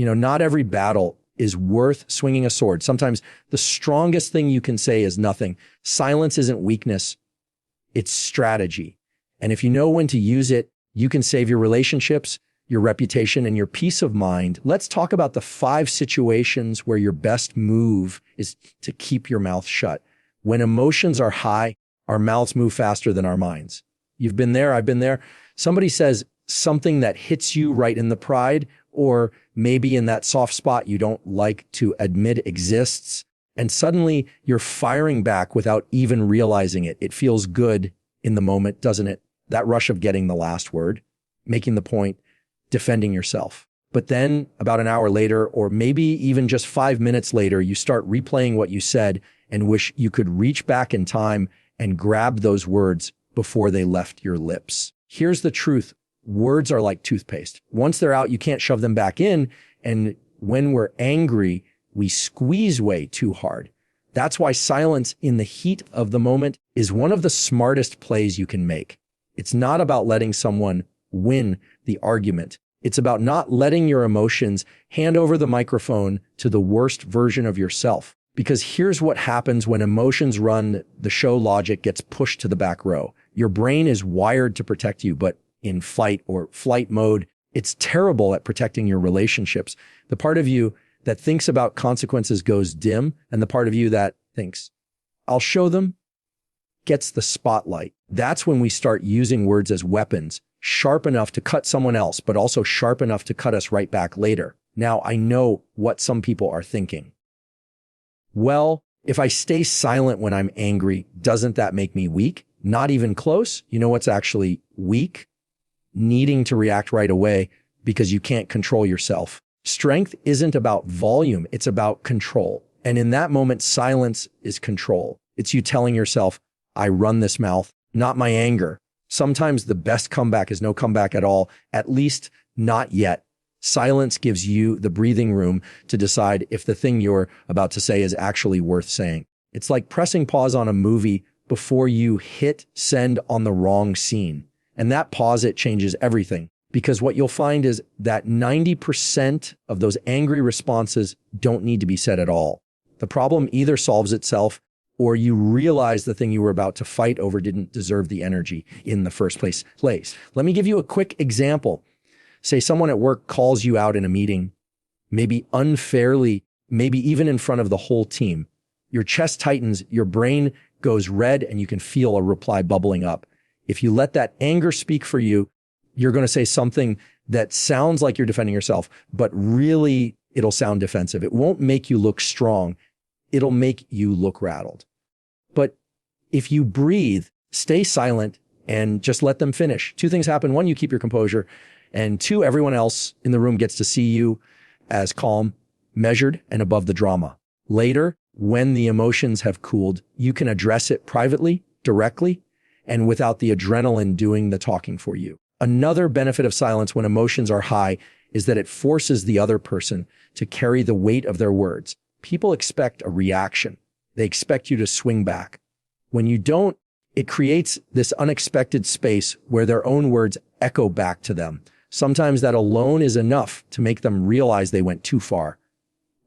Not every battle is worth swinging a sword. Sometimes the strongest thing you can say is nothing. Silence isn't weakness. It's strategy. And if you know when to use it, you can save your relationships, your reputation, and your peace of mind. Let's talk about the 5 situations where your best move is to keep your mouth shut. When emotions are high, our mouths move faster than our minds. You've been there, I've been there. Somebody says something that hits you right in the pride, or maybe in that soft spot you don't like to admit exists. And suddenly you're firing back without even realizing it. It feels good in the moment, doesn't it? That rush of getting the last word, making the point, defending yourself. But then about an hour later, or maybe even just 5 minutes later, you start replaying what you said and wish you could reach back in time and grab those words before they left your lips. Here's the truth. Words are like toothpaste. Once they're out, you can't shove them back in. And when we're angry, we squeeze way too hard. That's why silence in the heat of the moment is one of the smartest plays you can make. It's not about letting someone win the argument. It's about not letting your emotions hand over the microphone to the worst version of yourself. Because here's what happens when emotions run the show, logic gets pushed to the back row. Your brain is wired to protect you, but in fight or flight mode, it's terrible at protecting your relationships. The part of you that thinks about consequences goes dim, and the part of you that thinks, I'll show them, gets the spotlight. That's when we start using words as weapons, sharp enough to cut someone else, but also sharp enough to cut us right back later. Now, I know what some people are thinking. Well, if I stay silent when I'm angry, doesn't that make me weak? Not even close. You know what's actually weak? Needing to react right away because you can't control yourself. Strength isn't about volume, it's about control. And in that moment, silence is control. It's you telling yourself, I run this mouth, not my anger. Sometimes the best comeback is no comeback at all, at least not yet. Silence gives you the breathing room to decide if the thing you're about to say is actually worth saying. It's like pressing pause on a movie before you hit send on the wrong scene. And that pause, it changes everything. Because what you'll find is that 90% of those angry responses don't need to be said at all. The problem either solves itself or you realize the thing you were about to fight over didn't deserve the energy in the first place. Let me give you a quick example. Say someone at work calls you out in a meeting, maybe unfairly, maybe even in front of the whole team. Your chest tightens, your brain goes red, and you can feel a reply bubbling up. If you let that anger speak for you, you're going to say something that sounds like you're defending yourself, but really it'll sound defensive. It won't make you look strong. It'll make you look rattled. But if you breathe, stay silent, and just let them finish. 2 things happen. 1, you keep your composure. And 2, everyone else in the room gets to see you as calm, measured, and above the drama. Later, when the emotions have cooled, you can address it privately, directly, and without the adrenaline doing the talking for you. Another benefit of silence when emotions are high is that it forces the other person to carry the weight of their words. People expect a reaction. They expect you to swing back. When you don't, it creates this unexpected space where their own words echo back to them. Sometimes that alone is enough to make them realize they went too far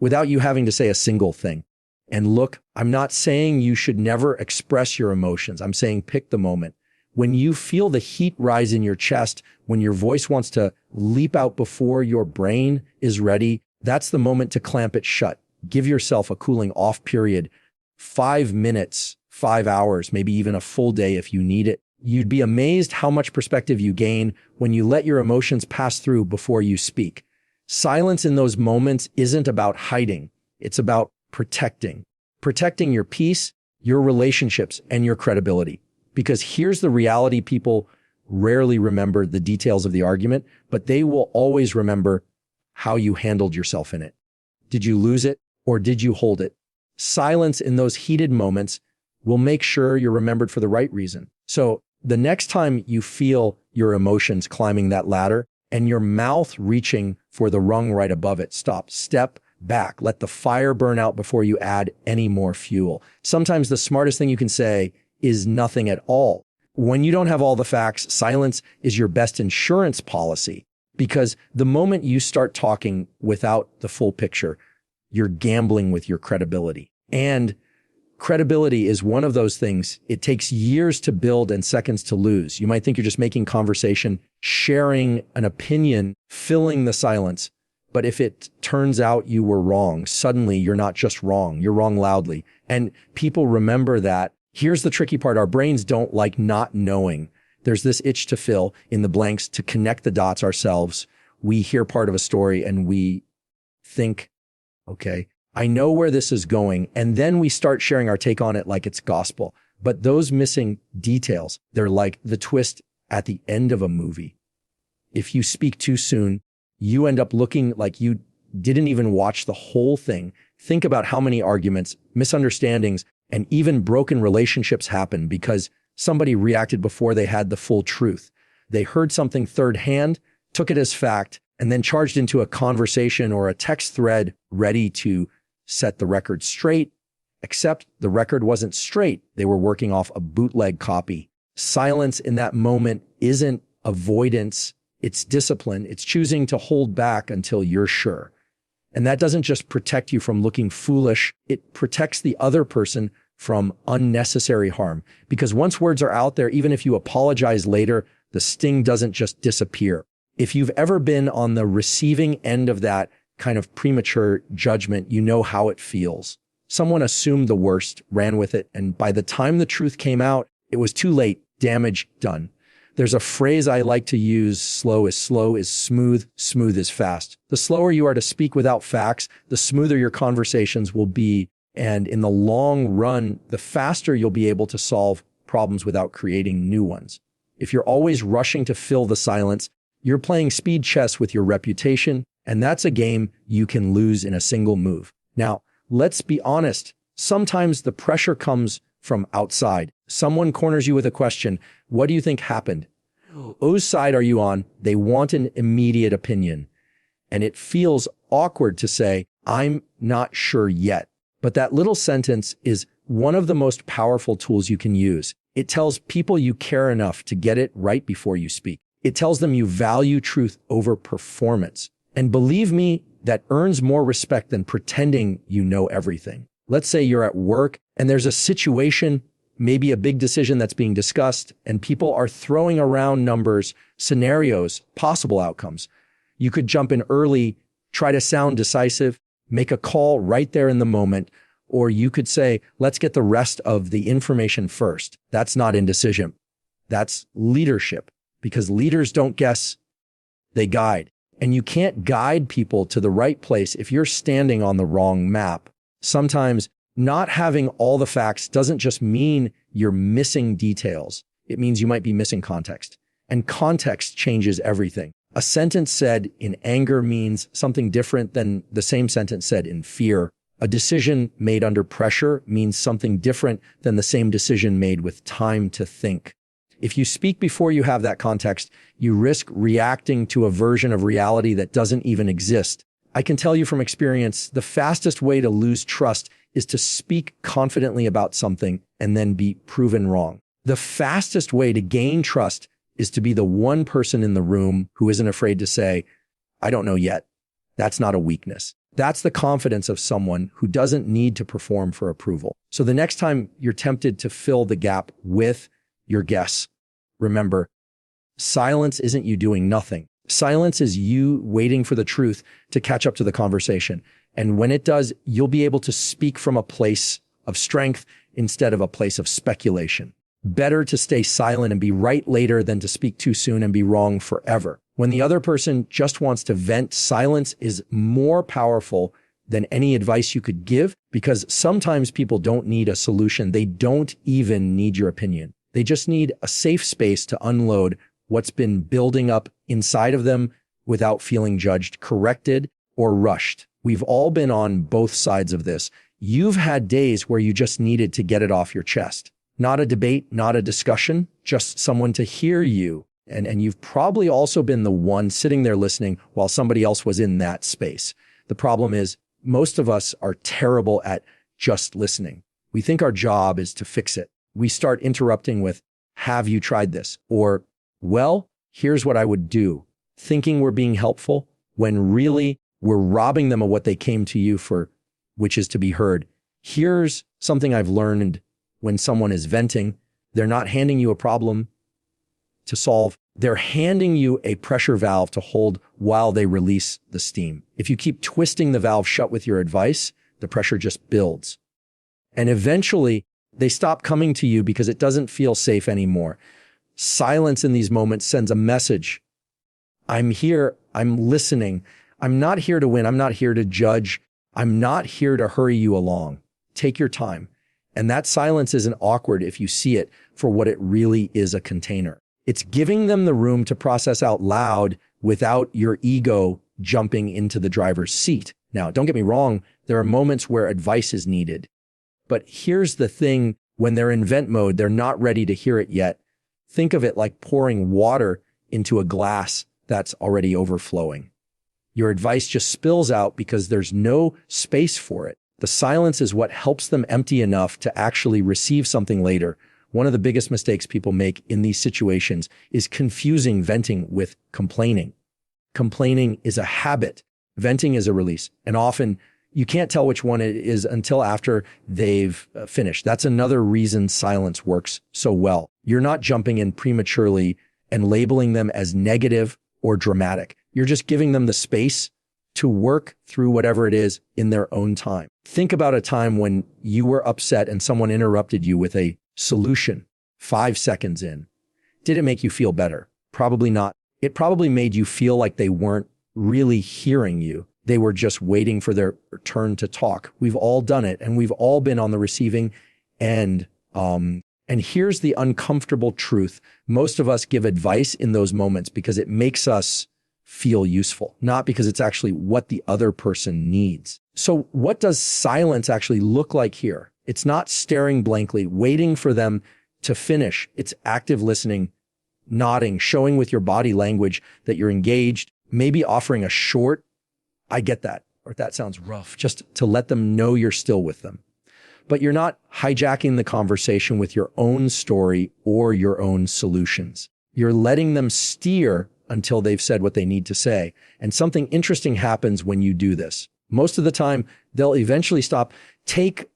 without you having to say a single thing. And look, I'm not saying you should never express your emotions. I'm saying pick the moment. When you feel the heat rise in your chest, when your voice wants to leap out before your brain is ready, that's the moment to clamp it shut. Give yourself a cooling off period, 5 minutes, 5 hours, maybe even a full day if you need it. You'd be amazed how much perspective you gain when you let your emotions pass through before you speak. Silence in those moments isn't about hiding. It's about protecting your peace, your relationships, and your credibility. Because here's the reality: people rarely remember the details of the argument, but they will always remember how you handled yourself in it. Did you lose it or did you hold it? Silence in those heated moments will make sure you're remembered for the right reason. So the next time you feel your emotions climbing that ladder and your mouth reaching for the rung right above it, stop, step back, let the fire burn out before you add any more fuel. Sometimes the smartest thing you can say is nothing at all. When you don't have all the facts, silence is your best insurance policy. Because the moment you start talking without the full picture, you're gambling with your credibility. And credibility is one of those things. It takes years to build and seconds to lose. You might think you're just making conversation, sharing an opinion, filling the silence. But if it turns out you were wrong, suddenly you're not just wrong, you're wrong loudly. And people remember that. Here's the tricky part. Our brains don't like not knowing. There's this itch to fill in the blanks, to connect the dots ourselves. We hear part of a story and we think, okay, I know where this is going. And then we start sharing our take on it like it's gospel. But those missing details, they're like the twist at the end of a movie. If you speak too soon, you end up looking like you didn't even watch the whole thing. Think about how many arguments, misunderstandings, and even broken relationships happen because somebody reacted before they had the full truth. They heard something third hand, took it as fact, and then charged into a conversation or a text thread ready to set the record straight, except the record wasn't straight. They were working off a bootleg copy. Silence in that moment isn't avoidance. It's discipline. It's choosing to hold back until you're sure. And that doesn't just protect you from looking foolish. It protects the other person from unnecessary harm. Because once words are out there, even if you apologize later, the sting doesn't just disappear. If you've ever been on the receiving end of that kind of premature judgment, you know how it feels. Someone assumed the worst, ran with it, and by the time the truth came out, it was too late. Damage done. There's a phrase I like to use: slow is smooth, smooth is fast. The slower you are to speak without facts, the smoother your conversations will be. And in the long run, the faster you'll be able to solve problems without creating new ones. If you're always rushing to fill the silence, you're playing speed chess with your reputation, and that's a game you can lose in a single move. Now, let's be honest. Sometimes the pressure comes from outside. Someone corners you with a question. What do you think happened? Whose side are you on? They want an immediate opinion. And it feels awkward to say, I'm not sure yet. But that little sentence is one of the most powerful tools you can use. It tells people you care enough to get it right before you speak. It tells them you value truth over performance. And believe me, that earns more respect than pretending you know everything. Let's say you're at work and there's a situation, maybe a big decision that's being discussed, and people are throwing around numbers, scenarios, possible outcomes. You could jump in early, try to sound decisive, make a call right there in the moment, or you could say, let's get the rest of the information first. That's not indecision. That's leadership, because leaders don't guess, they guide. And you can't guide people to the right place if you're standing on the wrong map. Sometimes not having all the facts doesn't just mean you're missing details. It means you might be missing context. And context changes everything. A sentence said in anger means something different than the same sentence said in fear. A decision made under pressure means something different than the same decision made with time to think. If you speak before you have that context, you risk reacting to a version of reality that doesn't even exist. I can tell you from experience, the fastest way to lose trust is to speak confidently about something and then be proven wrong. The fastest way to gain trust is to be the one person in the room who isn't afraid to say, I don't know yet. That's not a weakness. That's the confidence of someone who doesn't need to perform for approval. So the next time you're tempted to fill the gap with your guess, remember, silence isn't you doing nothing. Silence is you waiting for the truth to catch up to the conversation. And when it does, you'll be able to speak from a place of strength instead of a place of speculation. Better to stay silent and be right later than to speak too soon and be wrong forever. When the other person just wants to vent, silence is more powerful than any advice you could give, because sometimes people don't need a solution. They don't even need your opinion. They just need a safe space to unload what's been building up inside of them without feeling judged, corrected, or rushed. We've all been on both sides of this. You've had days where you just needed to get it off your chest. Not a debate, not a discussion, just someone to hear you. And you've probably also been the one sitting there listening while somebody else was in that space. The problem is most of us are terrible at just listening. We think our job is to fix it. We start interrupting with, have you tried this? Or, well, here's what I would do. thinking we're being helpful when really we're robbing them of what they came to you for, which is to be heard. Here's something I've learned when someone is venting. They're not handing you a problem to solve. They're handing you a pressure valve to hold while they release the steam. If you keep twisting the valve shut with your advice, the pressure just builds. And eventually they stop coming to you because it doesn't feel safe anymore. Silence in these moments sends a message. I'm here. I'm listening. I'm not here to win. I'm not here to judge. I'm not here to hurry you along. Take your time. And that silence isn't awkward if you see it for what it really is, a container. It's giving them the room to process out loud without your ego jumping into the driver's seat. Now, don't get me wrong. There are moments where advice is needed. But here's the thing. When they're in vent mode, they're not ready to hear it yet. Think of it like pouring water into a glass that's already overflowing. Your advice just spills out because there's no space for it. The silence is what helps them empty enough to actually receive something later. One of the biggest mistakes people make in these situations is confusing venting with complaining. Complaining is a habit. Venting is a release. And often you can't tell which one it is until after they've finished. That's another reason silence works so well. You're not jumping in prematurely and labeling them as negative or dramatic. You're just giving them the space to work through whatever it is in their own time. Think about a time when you were upset and someone interrupted you with a solution 5 seconds in. Did it make you feel better? Probably not. It probably made you feel like they weren't really hearing you. They were just waiting for their turn to talk. We've all done it, and we've all been on the receiving end. And here's the uncomfortable truth. Most of us give advice in those moments because it makes us feel useful, not because it's actually what the other person needs. So what does silence actually look like here? It's not staring blankly, waiting for them to finish. It's active listening, nodding, showing with your body language that you're engaged, maybe offering a short, I get that, or that sounds rough, just to let them know you're still with them. But you're not hijacking the conversation with your own story or your own solutions. You're letting them steer until they've said what they need to say. And something interesting happens when you do this. Most of the time, they'll eventually stop, take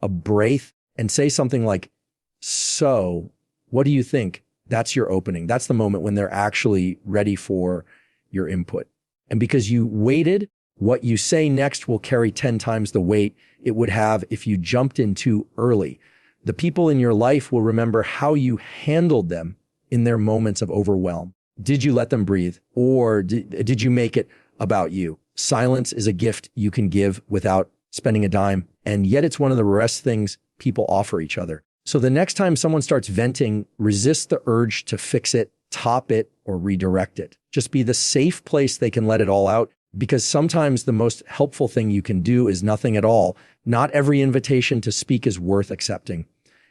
a breath, and say something like, so what do you think? That's your opening. That's the moment when they're actually ready for your input. And because you waited, what you say next will carry 10 times the weight it would have if you jumped in too early. The people in your life will remember how you handled them in their moments of overwhelm. Did you let them breathe, or did you make it about you? Silence is a gift you can give without spending a dime, and yet it's one of the rarest things people offer each other. So the next time someone starts venting, resist the urge to fix it, top it, or redirect it. Just be the safe place they can let it all out, because sometimes the most helpful thing you can do is nothing at all. Not every invitation to speak is worth accepting.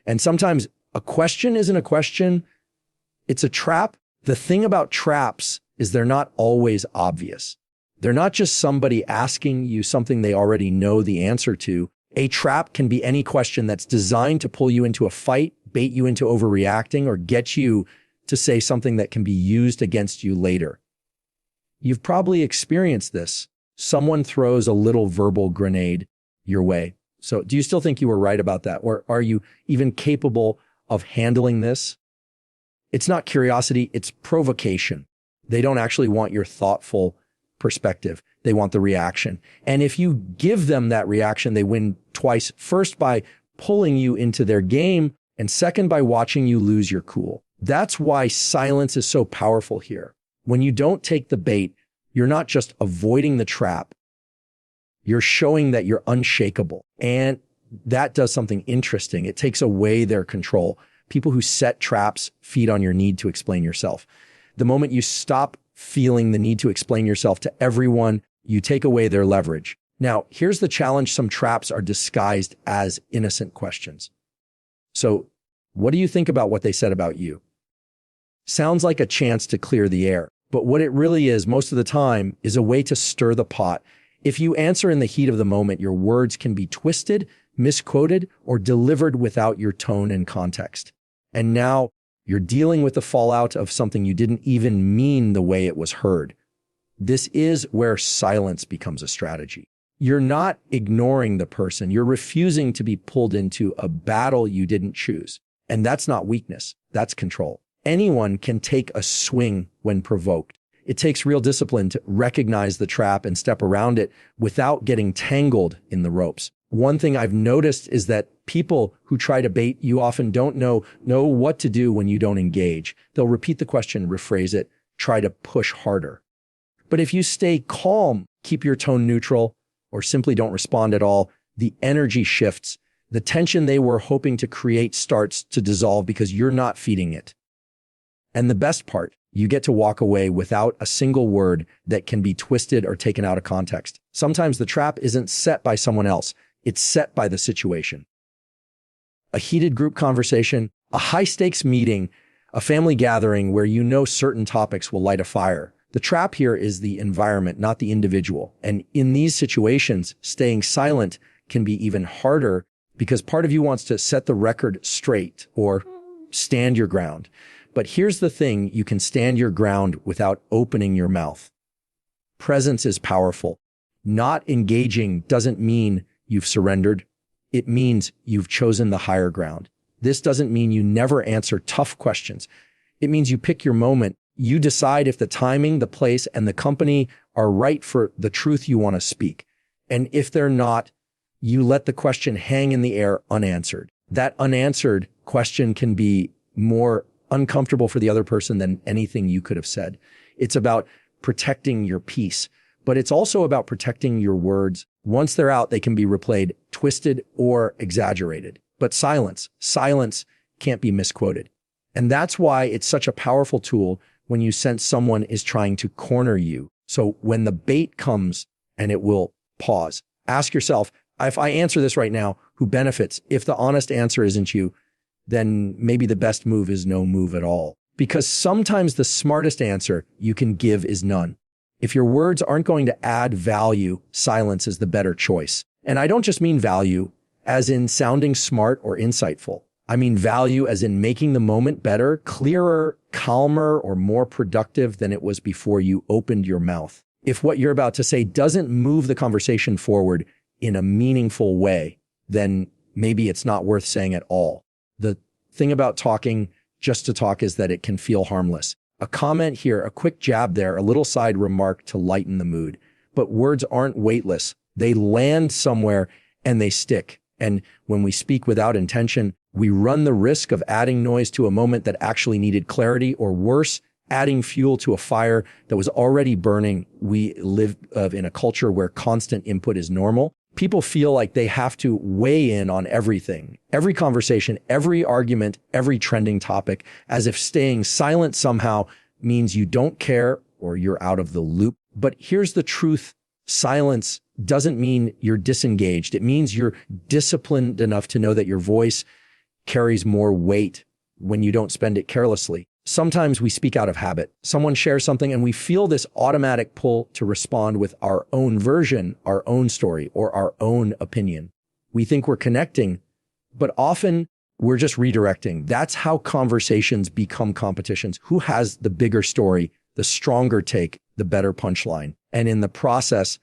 And sometimes a question isn't a question, it's a trap. The thing about traps is they're not always obvious. They're not just somebody asking you something they already know the answer to. A trap can be any question that's designed to pull you into a fight, bait you into overreacting, or get you to say something that can be used against you later. You've probably experienced this. Someone throws a little verbal grenade your way. So do you still think you were right about that? Or are you even capable of handling this? It's not curiosity, it's provocation. They don't actually want your thoughtful perspective. They want the reaction. And if you give them that reaction, they win twice. First, by pulling you into their game, and second, by watching you lose your cool. That's why silence is so powerful here. When you don't take the bait, you're not just avoiding the trap. You're showing that you're unshakable. And that does something interesting. It takes away their control. People who set traps feed on your need to explain yourself. The moment you stop feeling the need to explain yourself to everyone, you take away their leverage. Now, here's the challenge. Some traps are disguised as innocent questions. So what do you think about what they said about you? Sounds like a chance to clear the air. But what it really is, most of the time, is a way to stir the pot. If you answer in the heat of the moment, your words can be twisted, misquoted, or delivered without your tone and context. And now You're dealing with the fallout of something you didn't even mean the way it was heard. This is where silence becomes a strategy. You're not ignoring the person. You're refusing to be pulled into a battle you didn't choose. And that's not weakness. That's control. Anyone can take a swing when provoked. It takes real discipline to recognize the trap and step around it without getting tangled in the ropes. One thing I've noticed is that people who try to bait you often don't know what to do when you don't engage. They'll repeat the question, rephrase it, try to push harder. But if you stay calm, keep your tone neutral, or simply don't respond at all, the energy shifts. The tension they were hoping to create starts to dissolve because you're not feeding it. And the best part, you get to walk away without a single word that can be twisted or taken out of context. Sometimes the trap isn't set by someone else. It's set by the situation. A heated group conversation, a high-stakes meeting, a family gathering where you know certain topics will light a fire. The trap here is the environment, not the individual. And in these situations, staying silent can be even harder because part of you wants to set the record straight or stand your ground. But here's the thing, you can stand your ground without opening your mouth. Presence is powerful. Not engaging doesn't mean you've surrendered. It means you've chosen the higher ground. This doesn't mean you never answer tough questions. It means you pick your moment. You decide if the timing, the place, and the company are right for the truth you want to speak. And if they're not, you let the question hang in the air unanswered. That unanswered question can be more uncomfortable for the other person than anything you could have said. It's about protecting your peace, but it's also about protecting your words. Once they're out, they can be replayed, twisted, or exaggerated. But silence can't be misquoted. And that's why it's such a powerful tool when you sense someone is trying to corner you. So when the bait comes, and it will, pause. Ask yourself, if I answer this right now, who benefits? If the honest answer isn't you, then maybe the best move is no move at all. Because sometimes the smartest answer you can give is none. If your words aren't going to add value, silence is the better choice. And I don't just mean value as in sounding smart or insightful. I mean value as in making the moment better, clearer, calmer, or more productive than it was before you opened your mouth. If what you're about to say doesn't move the conversation forward in a meaningful way, then maybe it's not worth saying at all. The thing about talking just to talk is that it can feel harmless. A comment here, a quick jab there, a little side remark to lighten the mood. But words aren't weightless. They land somewhere and they stick. And when we speak without intention, we run the risk of adding noise to a moment that actually needed clarity, or worse, adding fuel to a fire that was already burning. We live in a culture where constant input is normal. People feel like they have to weigh in on everything, every conversation, every argument, every trending topic, as if staying silent somehow means you don't care or you're out of the loop. But here's the truth. Silence doesn't mean you're disengaged. It means you're disciplined enough to know that your voice carries more weight when you don't spend it carelessly. Sometimes we speak out of habit. Someone shares something and we feel this automatic pull to respond with our own version, our own story, or our own opinion. We think we're connecting, but often we're just redirecting. That's how conversations become competitions. Who has the bigger story, the stronger take, the better punchline? And in the process,